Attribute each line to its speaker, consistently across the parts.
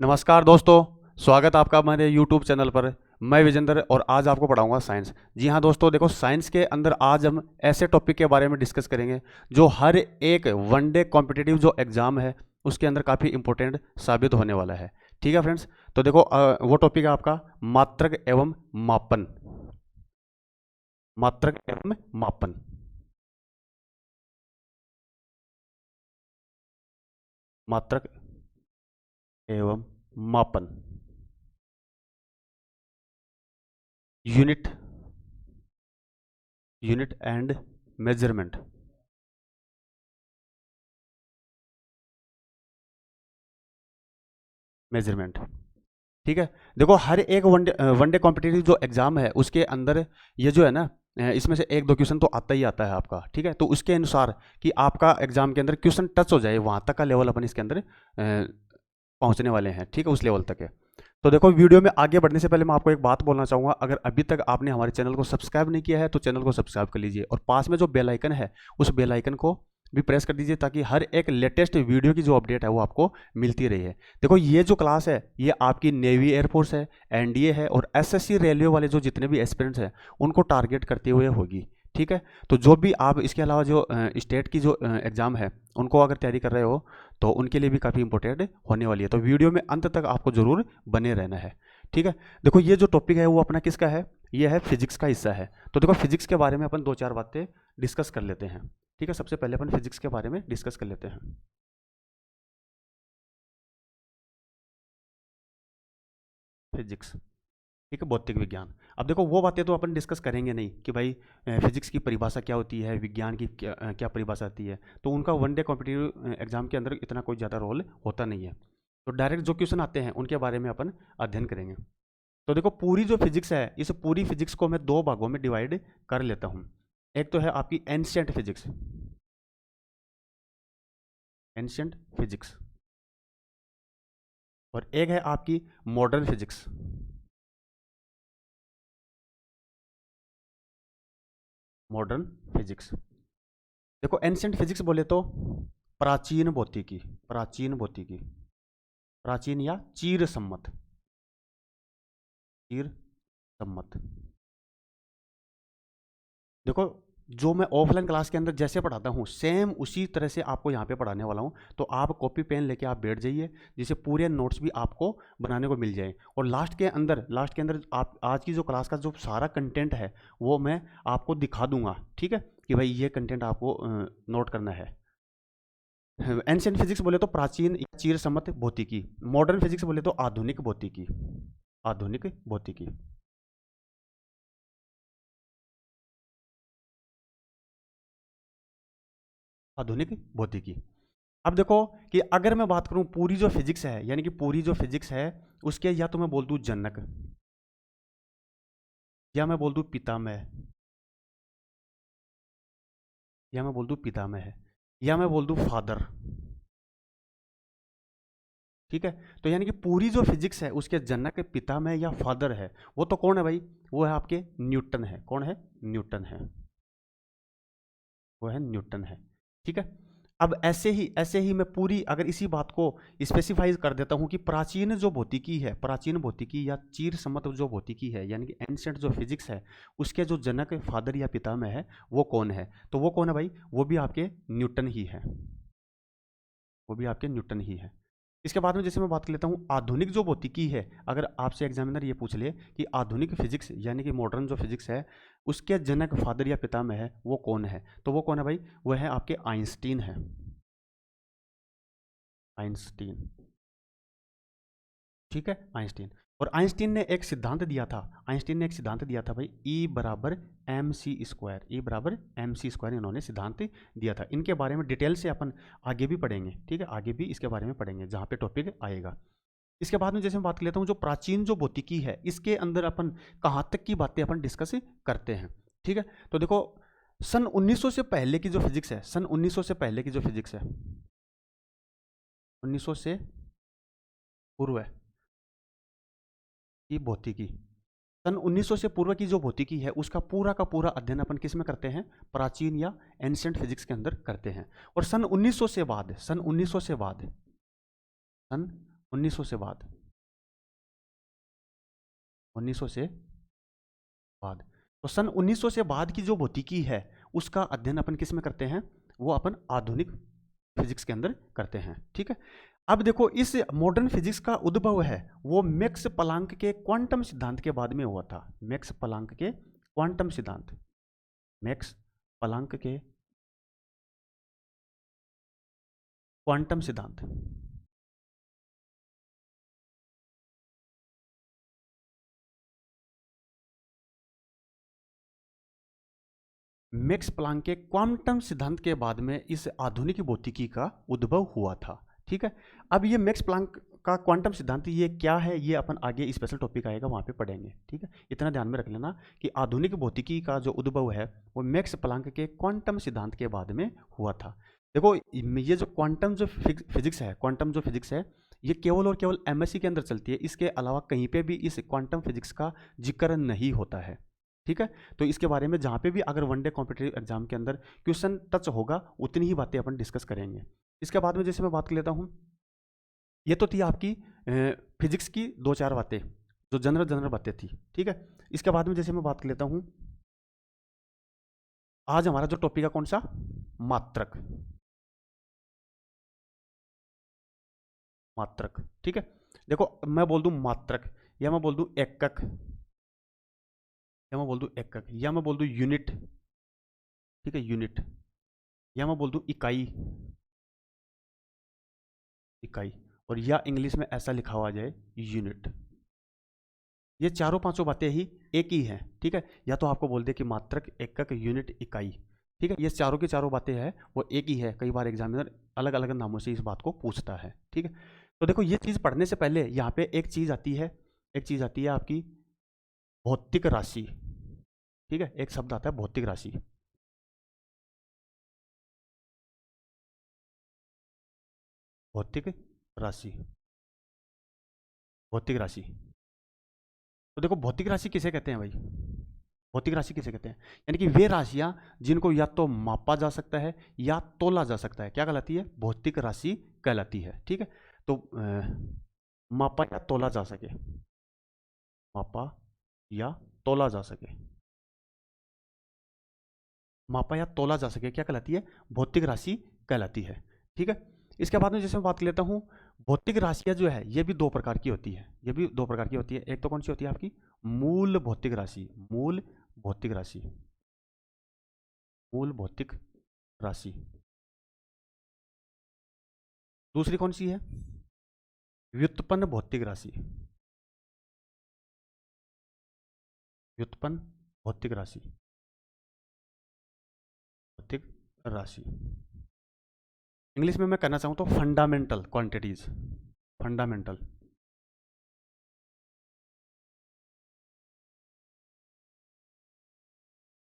Speaker 1: नमस्कार दोस्तों, स्वागत आपका हमारे YouTube चैनल पर। मैं विजेंद्र और आज आपको पढ़ाऊंगा साइंस। जी हाँ दोस्तों, देखो साइंस के अंदर आज हम ऐसे टॉपिक के बारे में डिस्कस करेंगे जो हर एक वनडे कॉम्पिटिटिव जो एग्ज़ाम है उसके अंदर काफ़ी इंपॉर्टेंट साबित होने वाला है। ठीक है फ्रेंड्स, तो देखो वो टॉपिक है आपका मात्रक एवं मापन। मात्रक एवं मापन। मात्रक एवं मापन। Unit unit and measurement. Measurement. ठीक है। देखो हर एक वनडे कॉम्पिटिटिव जो एग्जाम है उसके अंदर ये जो है ना, इसमें से एक दो क्वेश्चन तो आता ही आता है आपका। ठीक है, तो उसके अनुसार कि आपका एग्जाम के अंदर क्वेश्चन टच हो जाए वहां तक का लेवल अपन इसके अंदर पहुंचने वाले हैं। ठीक है, उस लेवल तक है। तो देखो वीडियो में आगे बढ़ने से पहले मैं आपको एक बात बोलना चाहूंगा, अगर अभी तक आपने हमारे चैनल को सब्सक्राइब नहीं किया है तो चैनल को सब्सक्राइब कर लीजिए और पास में जो बेल आइकन है उस बेल आइकन को भी प्रेस कर दीजिए ताकि हर एक लेटेस्ट वीडियो की जो अपडेट है वो आपको मिलती रही। देखो ये जो क्लास है ये आपकी नेवी एयरफोर्स है, एनडीए है और एसएससी रेलवे वाले जो जितने भी एस्पिरेंट्स हैं उनको टारगेट करते हुए होगी। ठीक है, तो जो भी आप इसके अलावा जो स्टेट की जो एग्ज़ाम है उनको अगर तैयारी कर रहे हो तो उनके लिए भी काफ़ी इंपॉर्टेंट होने वाली है। तो वीडियो में अंत तक आपको ज़रूर बने रहना है। ठीक है, देखो ये जो टॉपिक है वो अपना किसका है, ये है फिजिक्स का हिस्सा है। तो देखो फिजिक्स के बारे में अपन दो चार बातें डिस्कस कर लेते हैं। ठीक है, सबसे पहले अपन फिजिक्स के बारे में डिस्कस कर लेते हैं। फिजिक्स, ठीक है, भौतिक विज्ञान। अब देखो वो बातें तो अपन डिस्कस करेंगे नहीं कि भाई फिजिक्स की परिभाषा क्या होती है, विज्ञान की क्या परिभाषा आती है, तो उनका वनडे कॉम्पिटिटिव एग्जाम के अंदर इतना कोई ज़्यादा रोल होता नहीं है। तो डायरेक्ट जो क्वेश्चन आते हैं उनके बारे में अपन अध्ययन करेंगे। तो देखो पूरी जो फिजिक्स है इस पूरी फिजिक्स को मैं दो भागों में डिवाइड कर लेता हूँ। एक तो है आपकी एंशियंट फिजिक्स। Ancient physics. और एक है आपकी मॉडर्न फिजिक्स। Modern physics. देखो एंशियंट फिजिक्स बोले तो प्राचीन भौतिकी। प्राचीन भौतिकी। प्राचीन या चीर सम्मत। चीर सम्मत। देखो जो मैं ऑफलाइन क्लास के अंदर जैसे पढ़ाता हूँ सेम उसी तरह से आपको यहाँ पे पढ़ाने वाला हूँ। तो आप कॉपी पेन लेके आप बैठ जाइए जिससे पूरे नोट्स भी आपको बनाने को मिल जाए। और लास्ट के अंदर आप आज की जो क्लास का जो सारा कंटेंट है वो मैं आपको दिखा दूंगा। ठीक है, कि भाई ये कंटेंट आपको नोट करना है। एंशियंट फिजिक्स बोले तो प्राचीन या चीर सम्मत भौतिकी। मॉडर्न फिजिक्स बोले तो आधुनिक भौतिकी। आधुनिक भौतिकी। आधुनिक भौतिकी। अब देखो कि अगर मैं बात करूं पूरी जो फिजिक्स है यानी कि पूरी जो फिजिक्स है उसके या तो मैं बोल दूं जनक, या मैं बोल दूं पितामह, या मैं बोल दूं पितामह, या मैं बोल दूं फादर। ठीक है, तो यानी कि पूरी जो फिजिक्स है उसके जनक पितामह या फादर है वो तो कौन है भाई, वो है आपके न्यूटन है। कौन है, न्यूटन है। वो है न्यूटन है। ठीक है, अब ऐसे ही मैं पूरी अगर इसी बात को स्पेसिफाई कर देता हूं कि प्राचीन जो भौतिकी है, प्राचीन भौतिकी या चीर सम्मत जो भौतिकी है यानी कि एंशियंट जो फिजिक्स है उसके जो जनक फादर या पितामह है वो कौन है, तो वो कौन है भाई, वो भी आपके न्यूटन ही है। वो भी आपके न्यूटन ही है। इसके बाद में जैसे मैं बात कर लेता हूँ आधुनिक जो भौतिकी है, अगर आपसे एग्जामिनर ये पूछ ले कि आधुनिक फिजिक्स यानी कि मॉडर्न जो फिजिक्स है उसके जनक फादर या पितामह है वो कौन है, तो वो कौन है भाई, वो है आपके आइंस्टीन है। आइंस्टीन। ठीक है, आइंस्टीन। और आइंस्टीन ने एक सिद्धांत दिया था, आइंस्टीन ने एक सिद्धांत दिया था भाई, ई बराबर एम सी स्क्वायर। ई बराबर एम सी स्क्वायर इन्होंने सिद्धांत दिया था। इनके बारे में डिटेल से अपन आगे भी पढ़ेंगे। ठीक है, आगे भी इसके बारे में पढ़ेंगे जहाँ पे टॉपिक आएगा। इसके बाद में जैसे मैं बात कर लेता हूँ जो प्राचीन जो भौतिकी है इसके अंदर अपन कहाँ तक की बातें अपन डिस्कस करते हैं। ठीक है, तो देखो सन 1900 से पहले की जो फिजिक्स है, सन 1900 से पहले की जो फिजिक्स है, 1900 से पूर्व की भौतिकी, सन 1900 से पूर्व की जो भौतिकी है उसका पूरा का पूरा अध्ययन अपन किस में करते हैं, प्राचीन या एंशियंट फिजिक्स के अंदर करते हैं। और सन 1900 से बाद, सन 1900 से बाद, 1900 से बाद। तो सन 1900 से बाद की जो भौतिकी है उसका अध्ययन अपन किस में करते हैं, वो अपन आधुनिक फिजिक्स के अंदर करते हैं। ठीक है, अब देखो इस मॉडर्न फिजिक्स का उद्भव है वो मैक्स प्लांक के क्वांटम सिद्धांत के बाद में हुआ था। मैक्स प्लांक के क्वांटम सिद्धांत, मैक्स प्लांक के क्वांटम सिद्धांत। मैक्स प्लांक के क्वांटम सिद्धांत के बाद में इस आधुनिक भौतिकी का उद्भव हुआ था। ठीक है, अब ये मैक्स प्लांक का क्वांटम सिद्धांत ये क्या है, ये अपन आगे स्पेशल टॉपिक आएगा वहां पे पढ़ेंगे। ठीक है, इतना ध्यान में रख लेना कि आधुनिक भौतिकी का जो उद्भव है वो मैक्स प्लांक के क्वांटम सिद्धांत के बाद में हुआ था। देखो ये जो क्वांटम जो फिजिक्स है, क्वांटम जो फिजिक्स है ये केवल और केवल एमएससी के अंदर चलती है, इसके अलावा कहीं पे भी इस क्वांटम फिजिक्स का जिक्र नहीं होता है। ठीक है, तो इसके बारे में जहाँ पे भी अगर वनडे कॉम्पिटिटिव एग्जाम के अंदर क्वेश्चन टच होगा उतनी ही बातें अपन डिस्कस करेंगे। इसके बाद में जैसे मैं बात कर लेता हूँ, ये तो थी आपकी फिजिक्स की दो चार बातें जो जनरल जनरल बातें थी। ठीक है, इसके बाद में जैसे मैं बात कर लेता हूँ, आज हमारा जो टॉपिक है कौन सा, मात्रक। मात्रक, ठीक है, देखो मैं बोल दूं मात्रक, या मैं बोल दूं एकक, या मैं बोल दूं एकक, या मैं बोल दूं यूनिट। ठीक है, यूनिट, या मैं बोल दूं इकाई, इकाई, और या इंग्लिश में ऐसा लिखा हुआ जाए यूनिट। ये चारों पांचों बातें ही एक ही हैं। ठीक है, या तो आपको बोल दे कि मात्रक, एकक, यूनिट, इकाई। ठीक है, ये चारों की चारों बातें हैं वो एक ही है, कई बार एग्जामिनर अलग अलग नामों से इस बात को पूछता है। ठीक है, तो देखो ये चीज़ पढ़ने से पहले यहाँ पे एक चीज़ आती है, एक चीज़ आती है आपकी भौतिक राशि। ठीक है, एक शब्द आता है भौतिक राशि। भौतिक राशि, भौतिक राशि। तो देखो भौतिक राशि किसे कहते हैं भाई, भौतिक राशि किसे कहते हैं, यानी कि वे राशियां जिनको या तो मापा जा सकता है या तोला जा सकता है, क्या कहलाती है, भौतिक राशि कहलाती है। ठीक है, तो मापा या तोला जा सके, मापा या तोला जा सके, मापा या तोला जा सके क्या कहलाती है, भौतिक राशि कहलाती है। ठीक है, इसके बाद में जैसे मैं बात कर लेता हूँ, भौतिक राशियां जो है ये भी दो प्रकार की होती है, ये भी दो प्रकार की होती है। एक तो कौन सी होती है आपकी मूल भौतिक राशि, मूल भौतिक राशि, मूल भौतिक राशि। दूसरी कौन सी है, व्युत्पन्न भौतिक राशि, व्युत्पन्न भौतिक राशि, भौतिक राशि। इंग्लिश में मैं कहना चाहूँ तो फंडामेंटल क्वांटिटीज, फंडामेंटल,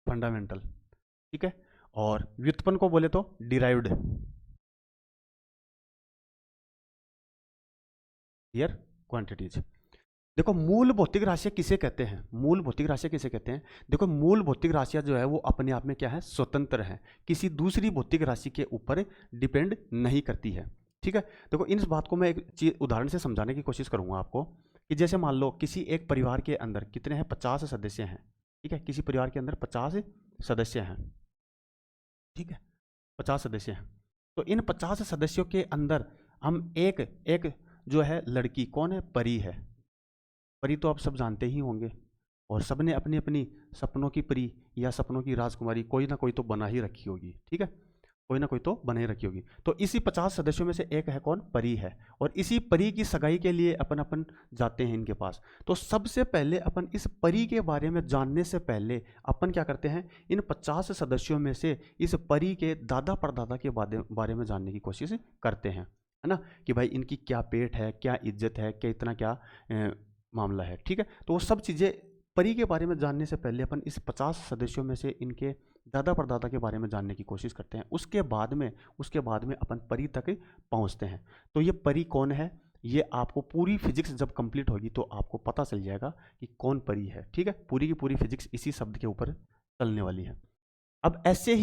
Speaker 1: फंडामेंटल। ठीक है, और व्युत्पन्न को बोले तो डिराइव्ड, हियर क्वांटिटीज। देखो मूल भौतिक राशियां किसे कहते हैं, मूल भौतिक राशियां किसे कहते हैं, देखो मूल भौतिक राशियां जो है वो अपने आप में क्या है, स्वतंत्र है, किसी दूसरी भौतिक राशि के ऊपर डिपेंड नहीं करती है। ठीक है, देखो इन बात को मैं एक चीज उदाहरण से समझाने की कोशिश करूंगा आपको, कि जैसे मान लो किसी एक परिवार के अंदर कितने हैं, 50 सदस्य हैं। ठीक है, किसी परिवार के अंदर 50 सदस्य हैं। ठीक है, 50 सदस्य हैं, तो इन 50 सदस्यों के अंदर हम एक एक जो है लड़की, कौन है, परी है। परी तो आप सब जानते ही होंगे, और सबने अपनी अपनी सपनों की परी या सपनों की राजकुमारी कोई ना कोई तो बना ही रखी होगी। ठीक है, कोई ना कोई तो बना ही रखी होगी। तो इसी 50 सदस्यों में से एक है कौन, परी है, और इसी परी की सगाई के लिए अपन अपन जाते हैं इनके पास। तो सबसे पहले अपन इस परी के बारे में जानने से पहले अपन क्या करते हैं, इन 50 सदस्यों में से इस परी के दादा परदादा के बारे में जानने की कोशिश करते हैं, है ना, कि भाई इनकी क्या पेट है, क्या इज्जत है, क्या इतना क्या मामला है। ठीक है, तो वो सब चीज़ें परी के बारे में जानने से पहले अपन इस 50 सदस्यों में से इनके दादा परदादा के बारे में जानने की कोशिश करते हैं। उसके बाद में अपन परी तक पहुंचते हैं। तो ये परी कौन है, ये आपको पूरी फिजिक्स जब कंप्लीट होगी तो आपको पता चल जाएगा कि कौन परी है। ठीक है, पूरी की पूरी फिजिक्स इसी शब्द के ऊपर चलने वाली है। अब ऐसे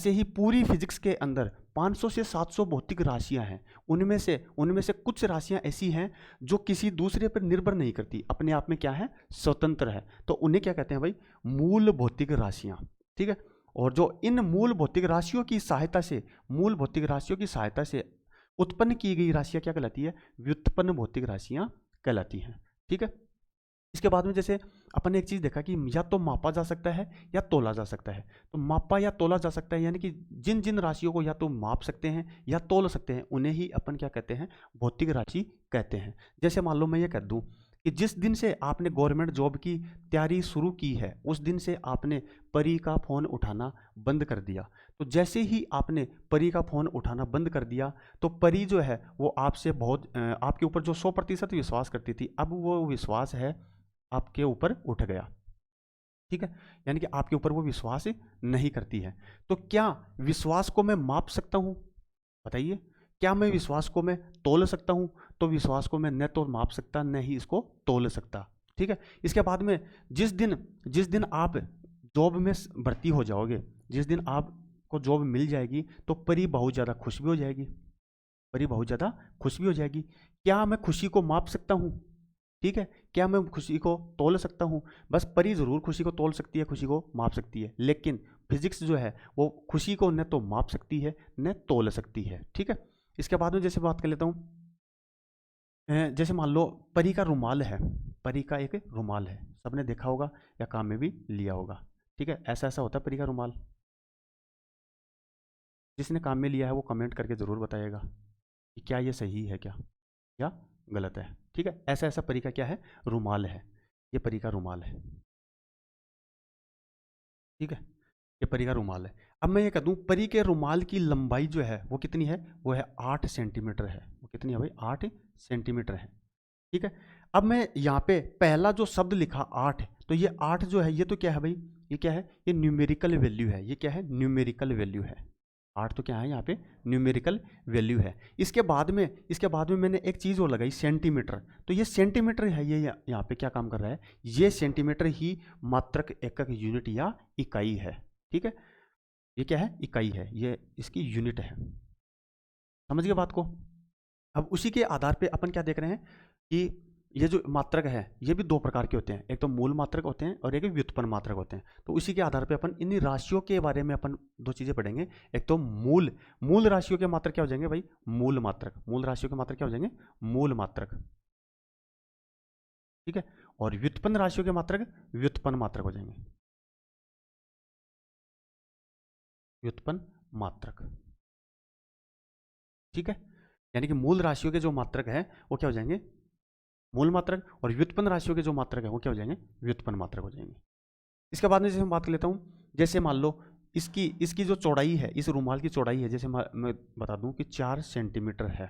Speaker 1: ही पूरी फिजिक्स के अंदर 500 से 700 भौतिक राशियां हैं। उनमें से कुछ राशियां ऐसी हैं जो किसी दूसरे पर निर्भर नहीं करती, अपने आप में क्या है, स्वतंत्र है। तो उन्हें क्या कहते हैं भाई, मूल भौतिक राशियां। ठीक है। और जो इन मूल भौतिक राशियों की सहायता से उत्पन्न की गई राशियां क्या कहलाती है, व्युत्पन्न भौतिक राशियां कहलाती हैं। ठीक है। इसके बाद में जैसे अपन ने एक चीज देखा कि या तो मापा जा सकता है या तोला जा सकता है। तो मापा या तोला जा सकता है यानी कि जिन जिन राशियों को या तो माप सकते हैं या तोल सकते हैं, उन्हें ही अपन क्या कहते हैं, भौतिक राशि कहते हैं। जैसे मान लो मैं ये कह दूं कि जिस दिन से आपने गवर्नमेंट जॉब की तैयारी शुरू की है, उस दिन से आपने परी का फोन उठाना बंद कर दिया। तो जैसे ही आपने परी का फोन उठाना बंद कर दिया, तो परी जो है वो आपसे बहुत आपके ऊपर जो 100% विश्वास करती थी, अब वो विश्वास है आपके ऊपर उठ गया। ठीक है। यानी कि आपके ऊपर वो विश्वास नहीं करती है। तो क्या विश्वास को मैं माप सकता हूं, बताइए। क्या मैं विश्वास को मैं तोल सकता हूं? तो विश्वास को मैं न तो माप सकता, न ही इसको तोल सकता। ठीक है। इसके बाद में जिस दिन आप जॉब में भर्ती हो जाओगे, जिस दिन आपको जॉब मिल जाएगी, तो परी बहुत ज़्यादा खुश भी हो जाएगी। क्या मैं खुशी को माप सकता हूं? ठीक है। क्या मैं खुशी को तोल सकता हूं? बस परी जरूर खुशी को तोल सकती है, खुशी को माप सकती है, लेकिन फिजिक्स जो है वो खुशी को न तो माप सकती है न तोल सकती है। ठीक है। इसके बाद में जैसे बात कर लेता हूं, जैसे मान लो परी का रुमाल है, परी का एक रुमाल है, सबने देखा होगा या काम में भी लिया होगा। ठीक है। ऐसा ऐसा होता है परी का रुमाल। जिसने काम में लिया है वो कमेंट करके जरूर बताइएगा कि क्या ये सही है क्या या गलत है। ठीक है। ऐसा ऐसा परी का क्या है, रुमाल है। ये परी का रुमाल है। ठीक है। ये परी का रुमाल है। अब मैं ये कह दूं परी के रुमाल की लंबाई जो है वो कितनी है, वो है 8 सेंटीमीटर है। वो कितनी है भाई, 8 सेंटीमीटर है। ठीक है। अब मैं यहाँ पे पहला जो शब्द लिखा 8, तो ये 8 जो है ये तो क्या है भाई, ये क्या है, ये न्यूमेरिकल वैल्यू है। ये क्या है, न्यूमेरिकल वैल्यू है। 8 तो क्या है यहाँ पे, न्यूमेरिकल वैल्यू है। इसके बाद में मैंने एक चीज़ और लगाई, सेंटीमीटर। तो ये सेंटीमीटर है, ये यहाँ पे क्या काम कर रहा है, ये सेंटीमीटर ही मात्रक एकक यूनिट या इकाई है। ठीक है। ये क्या है, इकाई है, ये इसकी यूनिट है। समझ गए बात को। अब उसी के आधार पे अपन क्या देख रहे हैं कि ये जो मात्रक है ये भी दो प्रकार के होते हैं, एक तो मूल मात्रक होते हैं और एक व्युत्पन्न मात्रक होते हैं। तो उसी के आधार पे अपन इन राशियों के बारे में अपन दो चीजें पढ़ेंगे। एक तो मूल राशियों के मात्रक क्या हो जाएंगे भाई, मूल मात्रक। मूल राशियों के मात्रक क्या हो जाएंगे, मूल मात्रक। ठीक है। और व्युत्पन्न राशियों के मात्रक व्युत्पन्न मात्रक हो जाएंगे, व्युत्पन्न मात्रक। ठीक है। यानी कि मूल राशियों के जो मात्रक है वो क्या हो जाएंगे, मूल मात्रक, और व्युत्पन्न राशियों के जो मात्रक है वो क्या हो जाएंगे, व्युत्पन्न मात्रक हो जाएंगे। इसके बाद में जैसे मैं बात कर लेता हूँ, जैसे मान लो इसकी जो चौड़ाई है, इस रुमाल की चौड़ाई है, जैसे मैं बता दूं कि 4 सेंटीमीटर है।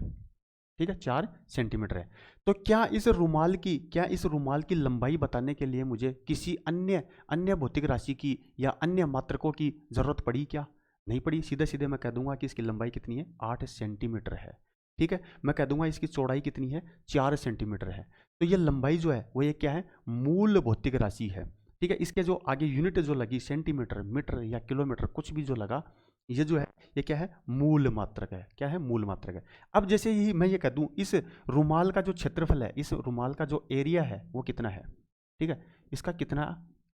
Speaker 1: ठीक है, 4 सेंटीमीटर है। तो क्या इस रुमाल की लंबाई बताने के लिए मुझे किसी अन्य भौतिक राशि की या अन्य मात्रकों की जरूरत पड़ी क्या? नहीं पड़ी। सीधे सीधे मैं कह दूंगा कि इसकी लंबाई कितनी है, 8 सेंटीमीटर है। ठीक है। मैं कह दूंगा इसकी चौड़ाई कितनी है, 4 सेंटीमीटर है। तो ये लंबाई जो है वो ये क्या है, मूल भौतिक राशि है। ठीक है। इसके जो आगे यूनिट जो लगी, सेंटीमीटर, मीटर या किलोमीटर, कुछ भी जो लगा, ये जो है ये क्या है, मूल मात्रक है। क्या है, मूल मात्रक है। अब जैसे ही मैं ये कह दूं इस रुमाल का जो क्षेत्रफल है, इस रुमाल का जो एरिया है वो कितना है, ठीक है, इसका कितना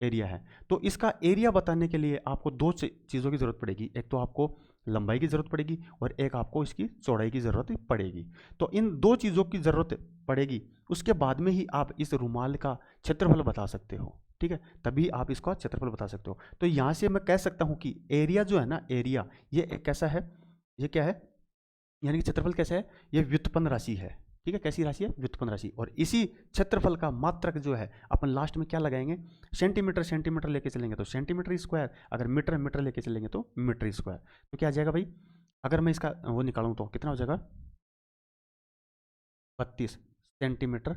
Speaker 1: एरिया है, तो इसका एरिया बताने के लिए आपको दो चीज़ों की ज़रूरत पड़ेगी। एक तो आपको लंबाई की ज़रूरत पड़ेगी और एक आपको इसकी चौड़ाई की ज़रूरत पड़ेगी। तो इन दो चीज़ों की ज़रूरत पड़ेगी, उसके बाद में ही आप इस रुमाल का क्षेत्रफल बता सकते हो। ठीक है, तभी आप इसका क्षेत्रफल बता सकते हो। तो यहाँ से मैं कह सकता हूँ कि एरिया जो है ना, एरिया ये कैसा है, ये क्या है, यानी कि क्षेत्रफल कैसा है, ये व्युत्पन्न राशि है। ठीक है, कैसी राशि है, व्युत्पन्न राशि। और इसी क्षेत्रफल का मात्रक जो है अपन लास्ट में क्या लगाएंगे, सेंटीमीटर। सेंटीमीटर लेके चलेंगे तो सेंटीमीटर स्क्वायर, अगर मीटर मीटर लेके चलेंगे तो मीटर स्क्वायर। तो क्या आ जाएगा भाई, अगर मैं इसका वो निकालूं तो कितना हो जाएगा, 32 सेंटीमीटर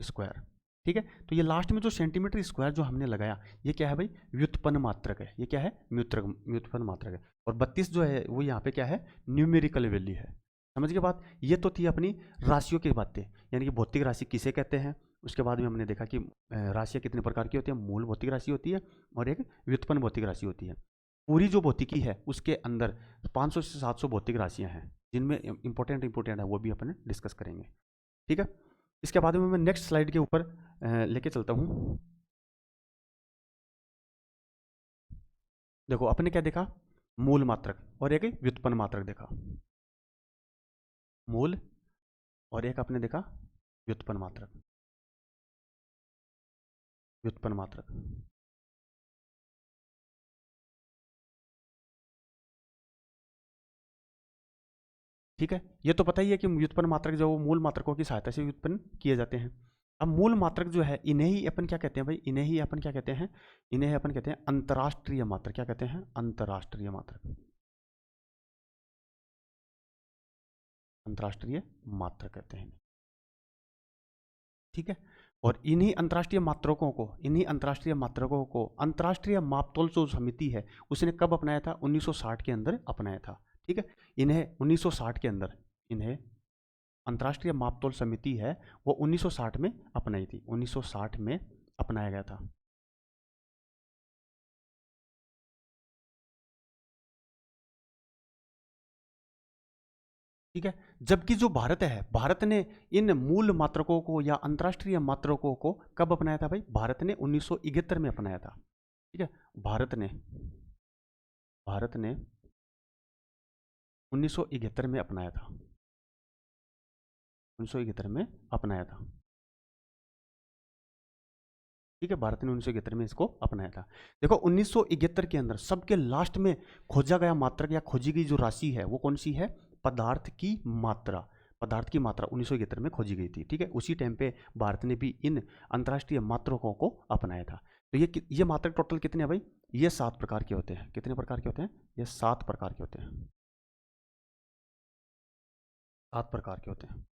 Speaker 1: स्क्वायर। ठीक है। तो ये लास्ट में जो सेंटीमीटर स्क्वायर जो हमने लगाया, ये क्या है भाई, व्युत्पन्न मात्रक है। ये क्या है, व्युत्पन्न मात्रक है। और 32 जो है वो यहाँ पे क्या है, न्यूमेरिकल वैल्यू है। समझ गए बात। ये तो थी अपनी राशियों की बातें, यानी कि भौतिक राशि किसे कहते हैं। उसके बाद में हमने देखा कि राशियाँ कितने प्रकार की होती है, मूल भौतिक राशि होती है और एक व्युत्पन्न भौतिक राशि होती है। पूरी जो भौतिकी है उसके अंदर 500 से 700 भौतिक राशियां हैं, जिनमें इंपॉर्टेंट है वो भी अपन डिस्कस करेंगे। ठीक है, इसके बाद में मैं नेक्स्ट स्लाइड के ऊपर लेके चलता हूँ। देखो अपने क्या देखा, मूल मात्रक और एक व्युत्पन्न मात्रक देखा, मूल और एक अपने देखा व्युत्पन्न मात्रक, व्युत्पन्न मात्रक। ठीक है, ये तो पता ही है कि व्युत्पन्न मात्रक जो मूल मात्रकों की सहायता से व्युत्पन्न किए जाते हैं। अब मूल मात्रक जो है इन्हें ही अपन क्या कहते हैं भाई, इन्हें ही अपन क्या कहते हैं, इन्हें अपन कहते हैं अंतर्राष्ट्रीय मात्रक। क्या कहते हैं, अंतर्राष्ट्रीय मात्रक, अंतर्राष्ट्रीय मात्रक कहते हैं। ठीक है, और इन्हीं अंतर्राष्ट्रीय मात्रकों को, इन्हीं अंतर्राष्ट्रीय मात्रकों को अंतर्राष्ट्रीय मापतोल जो समिति है उसने कब अपनाया था, 1960 के अंदर अपनाया था। ठीक है, इन्हें 1960 के अंदर, इन्हें अंतर्राष्ट्रीय मापतोल समिति है वो 1960 में अपनाई थी, 1960 में अपनाया गया था। ठीक है, जबकि जो भारत है, भारत ने इन मूल मात्रकों को या अंतर्राष्ट्रीय मात्रकों को कब अपनाया था भाई, भारत ने 1971 में अपनाया था। ठीक है, भारत ने 1971 में अपनाया था, 1971 में अपनाया था। ठीक है, भारत ने 1971 में इसको अपनाया था। देखो 1971 के अंदर सबके लास्ट में खोजा गया मात्रक या खोजी गई जो राशि है वो कौन सी है, पदार्थ की मात्रा, पदार्थ की मात्रा 1971 में खोजी गई थी। ठीक है, उसी टाइम पे भारत ने भी इन अंतर्राष्ट्रीय मात्रकों को अपनाया था। तो ये मात्रक टोटल कितने हैं भाई, ये 7 प्रकार के होते हैं। कितने प्रकार के होते हैं, ये 7 प्रकार के होते हैं, 7 प्रकार के होते हैं।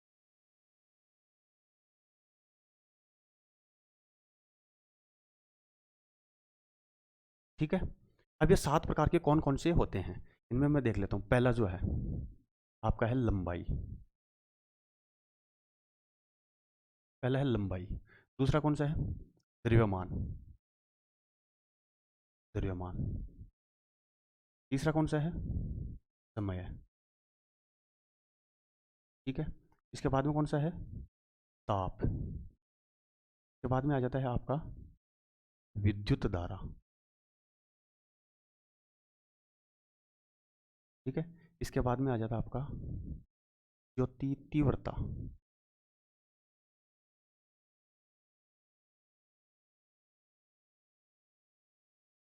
Speaker 1: ठीक है, अब ये 7 प्रकार के कौन कौन से होते हैं, इनमें मैं देख लेता हूं। पहला जो है आपका है लंबाई, पहला है लंबाई। दूसरा कौन सा है, द्रव्यमान, द्रव्यमान। तीसरा कौन सा है, समय। ठीक है, इसके बाद में कौन सा है, ताप। इसके बाद में आ जाता है आपका विद्युत धारा। ठीक है, इसके बाद में आ जाता है आपका ज्योति तीव्रता।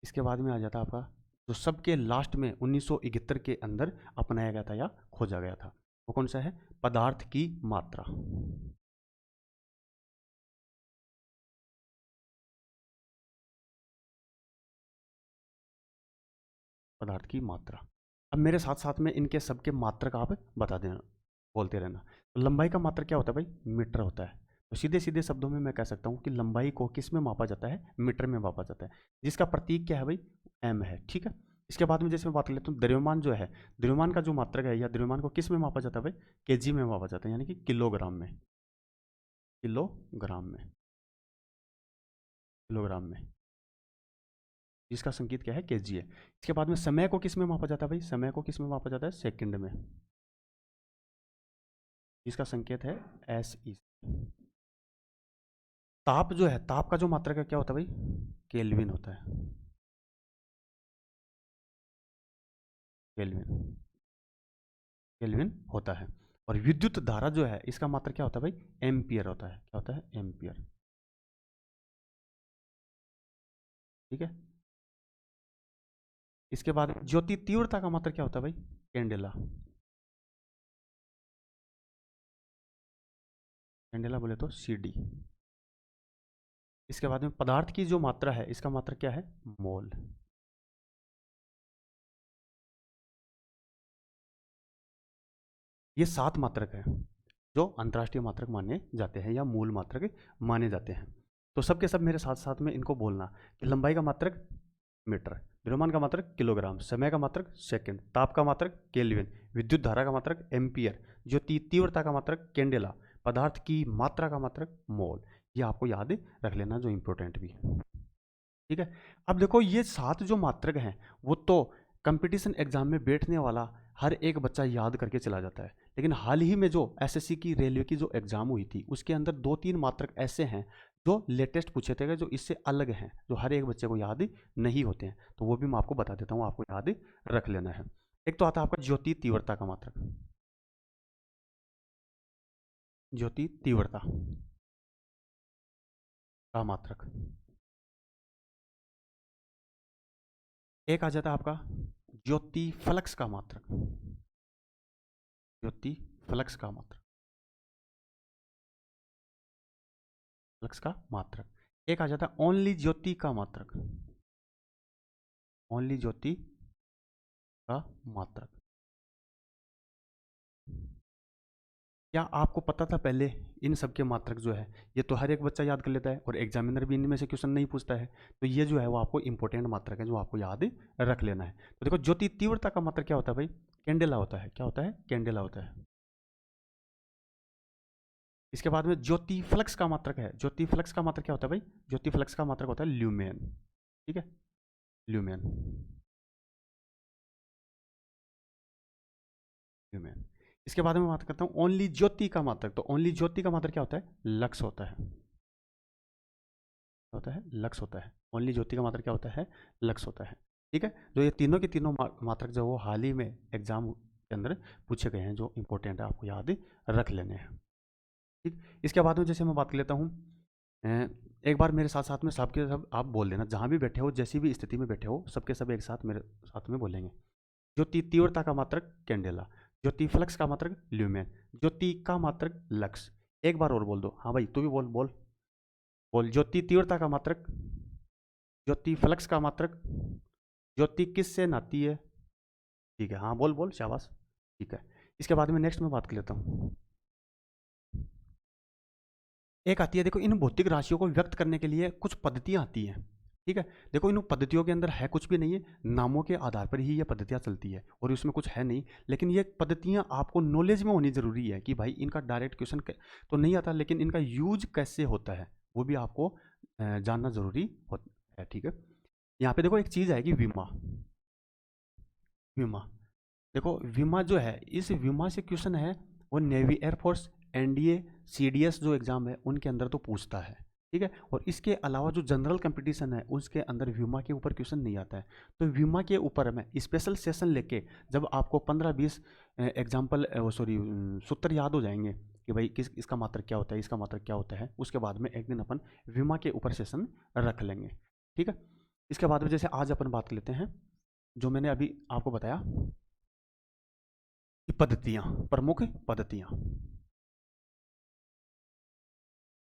Speaker 1: इसके बाद में आ जाता है आपका जो सबके लास्ट में 1971 के अंदर अपनाया गया था या खोजा गया था, वो कौन सा है, पदार्थ की मात्रा। पदार्थ की मात्रा। अब मेरे साथ साथ में इनके सबके मात्रक आप बता देना, बोलते रहना। तो लंबाई का मात्रक क्या होता है भाई, मीटर होता है। तो सीधे सीधे शब्दों में मैं कह सकता हूँ कि लंबाई को किस में मापा जाता है, मीटर में मापा जाता है, जिसका प्रतीक क्या है भाई, एम है। ठीक है, इसके बाद में जैसे मैं बात कर लेता हूँ द्रव्यमान जो है, द्रव्यमान का जो मात्रक है या द्रव्यमान को किस में मापा जाता है भाई, केजी में मापा जाता है, यानी कि किलोग्राम में, किलोग्राम में, किलोग्राम में, जिसका संकेत क्या है, केजी है। इसके बाद में समय को किस में मापा जाता है भाई, समय को किस में मापा जाता है, सेकंड में, जिसका संकेत है एस ई। ताप जो है, ताप का जो मात्रक है क्या होता है भाई, केल्विन होता है, केल्विन, केल्विन होता है। और विद्युत धारा जो है इसका मात्रक क्या होता है भाई, एम्पियर होता है। क्या होता है, एम्पियर। ठीक है, इसके बाद ज्योति तीव्रता का मात्रक क्या होता है भाई, कैंडेला, कैंडेला बोले तो सीडी। इसके बाद में पदार्थ की जो मात्रा है इसका मात्रक क्या है, मोल। ये 7 मात्रक है जो अंतर्राष्ट्रीय मात्रक माने जाते हैं या मूल मात्रक माने जाते हैं। तो सबके सब मेरे साथ साथ में इनको बोलना कि लंबाई का मात्रक मीटर, द्रव्यमान का मात्रक किलोग्राम, समय का मात्रक सेकंड, ताप का मात्रक केल्विन, विद्युत धारा का मात्रक एम्पियर, ज्योति तीव्रता का मात्रक कैंडेला, पदार्थ की मात्रा का मात्रक मोल। ये आपको याद रख लेना जो इंपॉर्टेंट भी है। ठीक है। अब देखो ये 7 जो मात्रक हैं वो तो कंपटीशन एग्जाम में बैठने वाला हर एक बच्चा याद करके चला जाता है, लेकिन हाल ही में जो एसएससी की रेलवे की जो एग्जाम हुई थी उसके अंदर 2-3 मात्रक ऐसे हैं जो लेटेस्ट पूछे थे जो इससे अलग हैं, जो हर एक बच्चे को याद नहीं होते हैं, तो वो भी मैं आपको बता देता हूँ, आपको याद रख लेना है। एक तो आता है आपका ज्योति तीव्रता का मात्रक, ज्योति तीव्रता का मात्रक। एक आ जाता है आपका ज्योति फ्लक्स का मात्रक, ज्योति फ्लक्स का मात्रक, फ्लक्स का मात्रक। एक आ जाता है ओनली ज्योति का मात्रक, ओनली ज्योति का मात्रक। क्या आपको पता था पहले इन सब के मात्रक जो है ये तो हर एक बच्चा याद कर लेता है और एग्जामिनर भी इनमें से क्वेश्चन नहीं पूछता है, तो ये जो है वो आपको इंपॉर्टेंट मात्रक है जो आपको याद रख लेना है। तो देखो ज्योति तीव्रता का मात्रक क्या होता है भाई, कैंडेला होता है। क्या होता है? कैंडेला होता है। इसके बाद में ज्योति फ्लक्स का मात्रक है, ज्योति फ्लक्स का मात्रक क्या होता है भाई, ज्योति फ्लक्स का मात्रक होता है ल्यूमेन। ठीक है, ल्यूमेन, ल्यूमेन। इसके बाद में बात करता हूँ ओनली ज्योति का मात्रक, तो ओनली ज्योति का मात्रक क्या होता है, लक्स होता है, होता है लक्स होता है। ओनली ज्योति का मात्रक क्या होता है, लक्स होता है। ठीक है, जो ये तीनों के तीनों मात्रक जो वो हाल ही में एग्जाम के अंदर पूछे गए हैं, जो इंपॉर्टेंट है आपको याद रख लेने हैं। ठीक, इसके बाद में जैसे मैं बात कर लेता हूँ, एक बार मेरे साथ साथ में सबके सब आप बोल देना, जहाँ भी बैठे हो जैसी भी स्थिति में बैठे हो सबके सब एक साथ मेरे साथ में बोलेंगे। ज्योति तीव्रता का मात्रक कैंडेला, ज्योति फ्लक्स का मात्रक ल्यूमेन, ज्योति का मात्रक लक्स। एक बार और बोल दो, हाँ भाई तू भी बोल बोल बोल। ज्योति तीव्रता का मात्रक, ज्योति फ्लक्स का मात्रक, ज्योति किस से नाती है। ठीक है, हाँ बोल बोल, शाबाश। ठीक है, इसके बाद में नेक्स्ट में बात कर लेता हूँ। एक आती है, देखो इन भौतिक राशियों को व्यक्त करने के लिए कुछ पद्धतियां आती हैं। ठीक है, देखो इन पद्धतियों के अंदर है कुछ भी नहीं है, नामों के आधार पर ही ये पद्धतियां चलती है और इसमें कुछ है नहीं, लेकिन ये पद्धतियां आपको नॉलेज में होनी जरूरी है कि भाई इनका डायरेक्ट क्वेश्चन तो नहीं आता, लेकिन इनका यूज कैसे होता है वो भी आपको जानना जरूरी है। ठीक है, यहाँ पे देखो एक चीज आएगी विमा, विमा। देखो विमा जो है, इस विमा से क्वेश्चन है वो नेवी एयरफोर्स एनडीए सीडीएस जो एग्जाम है उनके अंदर तो पूछता है। ठीक है, और इसके अलावा जो जनरल कंपटीशन है उसके अंदर विमा के ऊपर क्वेश्चन नहीं आता है, तो विमा के ऊपर मैं स्पेशल सेशन लेके जब आपको 15-20 एग्जाम्पल सॉरी सूत्र याद हो जाएंगे कि भाई किस इसका मात्रक क्या होता है, इसका मात्रक क्या होता है, उसके बाद में एक दिन अपन विमा के ऊपर सेशन रख लेंगे। ठीक है, इसके बाद में जैसे आज अपन बात कर लेते हैं जो मैंने अभी आपको बताया, पद्धतियां, प्रमुख पद्धतियां,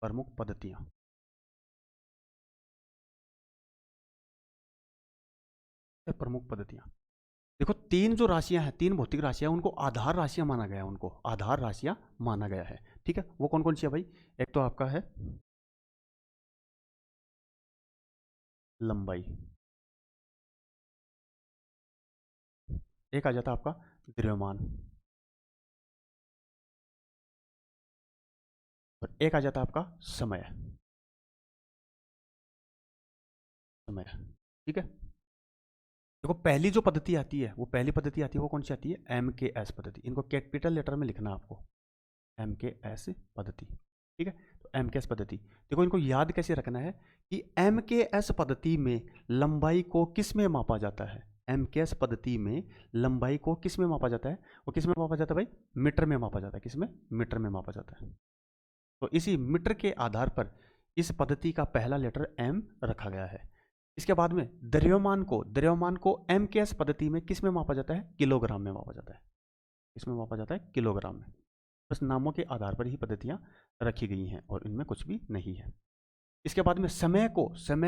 Speaker 1: प्रमुख पद्धतियां। प्रमुख पद्धतियां, देखो तीन जो राशियां हैं, तीन भौतिक राशियां, उनको आधार राशियां माना गया है, उनको आधार राशियां माना गया है। ठीक है, वो कौन कौन सी है भाई, एक तो आपका है लंबाई, एक आ जाता है आपका द्रव्यमान, और एक आ जाता है आपका समय, समय। ठीक है, देखो पहली जो पद्धति आती है, वो पहली पद्धति आती है वो कौन सी आती है, एम के एस पद्धति। इनको कैपिटल लेटर में लिखना आपको, एम के एस पद्धति। ठीक है, तो एम के एस पद्धति, देखो इनको याद कैसे रखना है कि एम के एस पद्धति में लंबाई को किस में मापा जाता है, एम के एस पद्धति में लंबाई को किस में मापा जाता है, वो किस में मापा जाता है भाई, मीटर में मापा जाता है। किस में, मीटर में मापा जाता है। तो इसी मीटर के आधार पर इस पद्धति का पहला लेटर एम रखा गया है। इसके बाद में द्रव्यमान को एम के एस पद्धति में किस में मापा जाता है, किलोग्राम में मापा जाता है। इसमें मापा जाता है किलोग्राम में। बस नामों के आधार पर ही पद्धतियां रखी गई हैं और इनमें कुछ भी नहीं है। इसके बाद में समय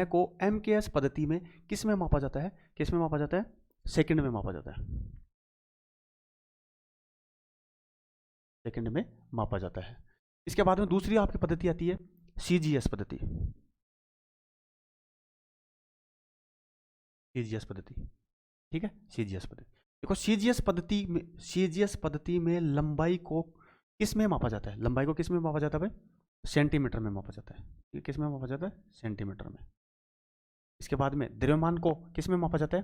Speaker 1: को एम के एस पद्धति में किस में मापा जाता है, किस में मापा जाता है, सेकंड में मापा जाता है, सेकंड में मापा जाता है। इसके बाद में दूसरी आपकी पद्धति आती है सीजीएस पद्धति, सीजीएस पद्धति। ठीक है, सीजीएस पद्धति, देखो सीजीएस पद्धति में लंबाई को किस में मापा जाता है, लंबाई को किस में मापा जाता है भाई, सेंटीमीटर में मापा जाता है। किस में मापा जाता है, सेंटीमीटर में। इसके बाद में द्रव्यमान को किस में मापा जाता है?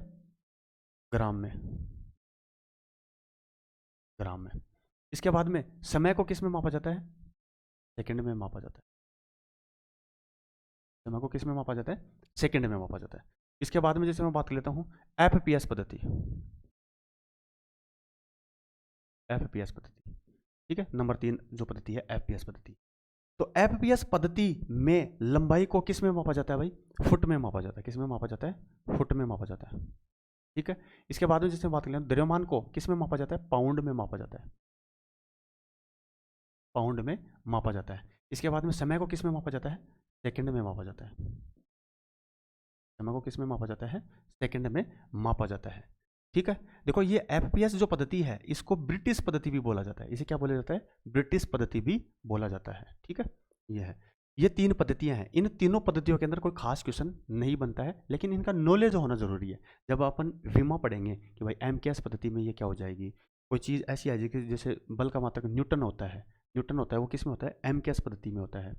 Speaker 1: ग्राम में, ग्राम में। इसके बाद में समय को किस में मापा जाता है? सेकंड में मापा जाता है। समय को किस में मापा जाता है? सेकंड में मापा जाता है। इसके बाद में जैसे मैं बात कर लेता हूं एफपीएस पद्धति, एफपीएस पद्धति, ठीक है, नंबर 3 जो पद्धति है एफपीएस पद्धति। तो एफपीएस पद्धति में लंबाई को किस में मापा जाता है भाई? फुट में मापा जाता है। किस में मापा जाता है? फुट में मापा जाता है, ठीक है। इसके बाद में जैसे बात करें द्रव्यमान को किस में मापा जाता है? पाउंड में मापा जाता है, पाउंड में मापा जाता है। इसके बाद में समय को किस में मापा जाता है? सेकंड में मापा जाता है। समय को किस में मापा जाता है? सेकंड में मापा जाता है, ठीक है। देखो ये एफपीएस जो पद्धति है इसको ब्रिटिश पद्धति भी बोला जाता है। इसे क्या बोला जाता है? ब्रिटिश पद्धति भी बोला जाता है, ठीक है। ये है, ये 3 पद्धतियां हैं। इन तीनों पद्धतियों के अंदर कोई खास क्वेश्चन नहीं बनता है, लेकिन इनका नॉलेज होना जरूरी है। जब अपन विमा पढ़ेंगे कि भाई एमकेएस पद्धति में ये क्या हो जाएगी, कोई चीज़ ऐसी आ जाएगी जैसे बल का मात्रक न्यूटन होता है, न्यूटन होता है वो किस में होता है? एमकेएस पद्धति में होता है।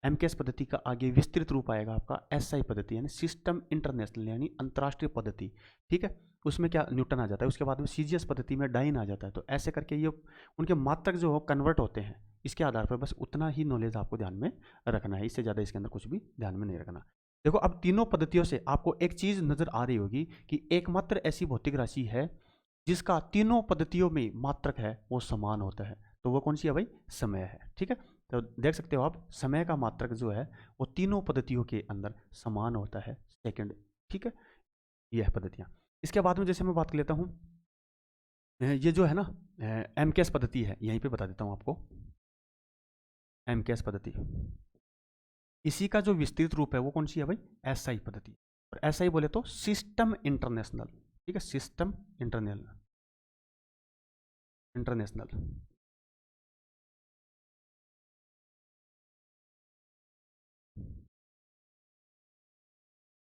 Speaker 1: एमकेएस पद्धति का आगे विस्तृत रूप आएगा आपका एसआई पद्धति यानी सिस्टम इंटरनेशनल यानी अंतर्राष्ट्रीय पद्धति, ठीक है। उसमें क्या न्यूटन आ जाता है। उसके बाद में सीजीएस पद्धति में डाइन आ जाता है। तो ऐसे करके ये उनके मात्रक जो हो कन्वर्ट होते हैं। इसके आधार पर बस उतना ही नॉलेज आपको ध्यान में रखना है, इससे ज़्यादा इसके अंदर कुछ भी ध्यान में नहीं रखना। देखो अब तीनों पद्धतियों से आपको एक चीज़ नज़र आ रही होगी कि एकमात्र ऐसी भौतिक राशि है जिसका तीनों पद्धतियों में मात्रक है वो समान होता है। तो वो कौन सी है भाई? समय है, ठीक है। तो देख सकते हो आप समय का मात्रक जो है वो तीनों पद्धतियों के अंदर समान होता है, सेकंड, ठीक है। यह पद्धतियाँ। इसके बाद में जैसे मैं बात कर लेता हूँ ये जो है ना एमकेएस पद्धति है, यहीं पे बता देता हूँ आपको। एमकेएस पद्धति, इसी का जो विस्तृत रूप है वो कौन सी है भाई? एसआई पद्धति। और एसआई बोले तो सिस्टम इंटरनेशनल, ठीक है, system international, international,